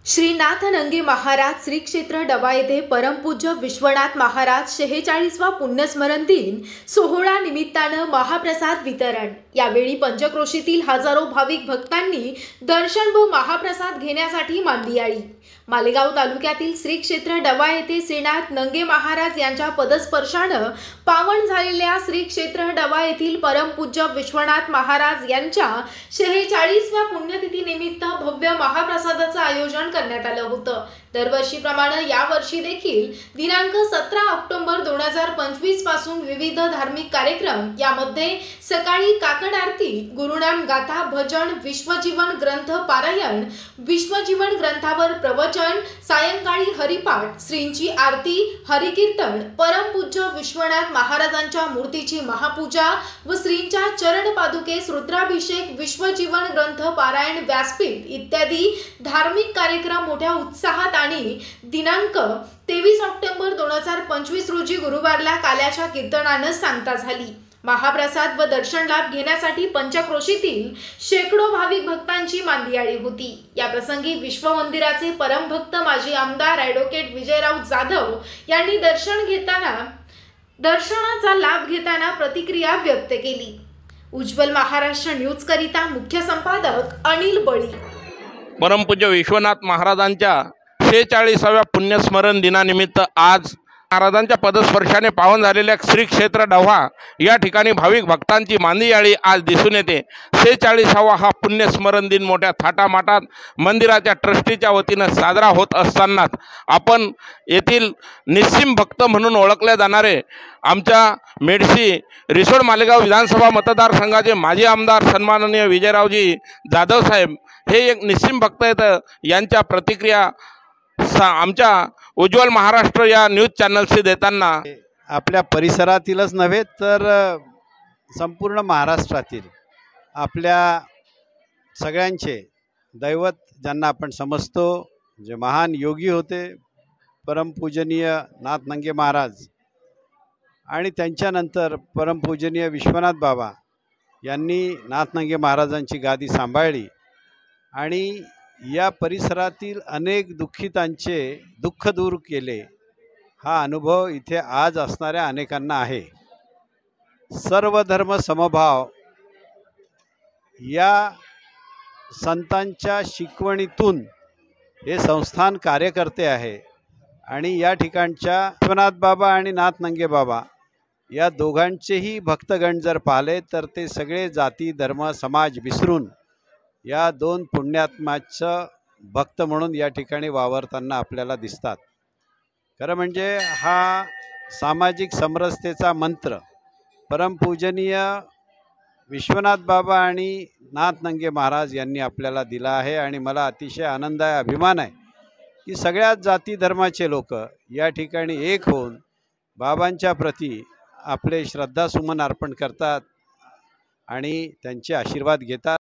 श्रीनाथ नंगे महाराज श्री क्षेत्र डवा येथे परमपूज्य विश्वनाथ महाराज 46वा पुण्यस्मरण दिन सोहळा निमित्तानं महाप्रसाद वितरण। यावेळी पंचक्रोशीतील हजारो भाविक भक्तांनी दर्शन व महाप्रसाद घेण्यासाठी मांदी आली। मालेगाव तालुक्यातील श्री क्षेत्र डवा येथे श्रीनाथ नंगे महाराज यांच्या पदस्पर्शानं पावन झालेल्या श्री क्षेत्र डवा येथील परमपूज्य विश्वनाथ महाराज यांच्या 46व्या पुण्यतिथीनिमित्त भव्य महाप्रसादाचं आयोजन करण्यात आलं होतं। दरवर्षीप्रमाणे यावर्षी देखील दिनांक 17 ऑक्टोबर 2025 पासून विविध धार्मिक कार्यक्रम, यामध्ये सकाळी काकड आरती, गुरुनाम गाथा, भजन, विश्वजीवन ग्रंथ पारायण, विश्वजीवन ग्रंथावर प्रवचन, सायंकाळी हरिपाठ, श्रींची आरती, हरिकीर्तन, परमपूज्य विश्वनाथ महाराजांच्या मूर्तीची महापूजा व श्रींच्या चरण पादुकेस रुद्राभिषेक, विश्वजीवन ग्रंथ पारायण, व्यासपीठ इत्यादी धार्मिक कार्यक्रम मोठ्या उत्साहात आणि दिनांक 23 ऑक्टोबर 2025 रोजी गुरुवारला काल्याच्या कीर्तनानं सांगता झाली। महाप्रसाद व दर्शन लाभ घेण्यासाठी पंचक्रोशीतील शेकडो भाविक भक्तांची मांदी आली होती। या प्रसंगी विश्व मंदिराचे परमभक्त माजी आमदार ॲडव्होकेट विजयराव जाधव यांनी दर्शनाचा लाभ घेताना प्रतिक्रिया व्यक्त केली। उज्ज्वल महाराष्ट्र न्यूज करिता मुख्य संपादक अनिल बळी। परमपूज्य विश्वनाथ महाराजांच्या 46व्या पुण्यस्मरण दिनानिमित्त आज महाराजांच्या पदस्पर्शाने पावन झालेल्या श्री क्षेत्र डव्हा या ठिकाणी भाविक भक्तांची मांदी आळी आज दिसून येते। 46वा हा पुण्यस्मरण दिन मोठ्या थाटामाटात मंदिराच्या ट्रस्टीच्या वतीनं साजरा होत असताना आपण येथील निस्सीम भक्त म्हणून ओळखले जाणारे आमच्या मेडशी रिसोड मालेगाव विधानसभा मतदारसंघाचे माजी आमदार सन्माननीय विजयरावजी जाधव साहेब हे एक निस्सीम भक्त आहेत। यांच्या प्रतिक्रिया आमच्या उज्ज्वल महाराष्ट्र या न्यूज चॅनलशी देताना आपल्या परिसरातीलच नव्हे तर संपूर्ण महाराष्ट्रातील आपल्या सगळ्यांचे दैवत ज्यांना आपण समजतो, जे महान योगी होते परमपूजनीय नाथ नंगे महाराज आणि त्यांच्यानंतर परमपूजनीय विश्वनाथ बाबा यांनी नाथ नंगे महाराजांची गादी सांभाळली आणि या परिसरातील अनेक दुःखितांचे दुःख दूर केले। हा अनुभव इथे आज असणाऱ्या अनेकांना आहे। सर्व धर्म समभाव या संतांच्या शिकवणीतून हे संस्थान कार्य करते आहे आणि या ठिकाणच्या विश्वनाथ बाबा आणि नाथ नंगे बाबा या दोघांचेही भक्तगण जर पाहिले तर ते सगळे जाती धर्म समाज विसरून या दोन पुण्यात्म्याचं भक्त म्हणून या ठिकाणी वावरताना आपल्याला दिसतात। खरं म्हणजे हा सामाजिक समरसतेचा मंत्र परमपूजनीय विश्वनाथ बाबा आणि नाथ नंगे महाराज यांनी आपल्याला दिला आहे आणि मला अतिशय आनंद आहे, अभिमान आहे की सगळ्याच जाती धर्माचे लोक या ठिकाणी एक होऊन बाबांच्या प्रती आपले श्रद्धासुमन अर्पण करतात आणि त्यांचे आशीर्वाद घेतात।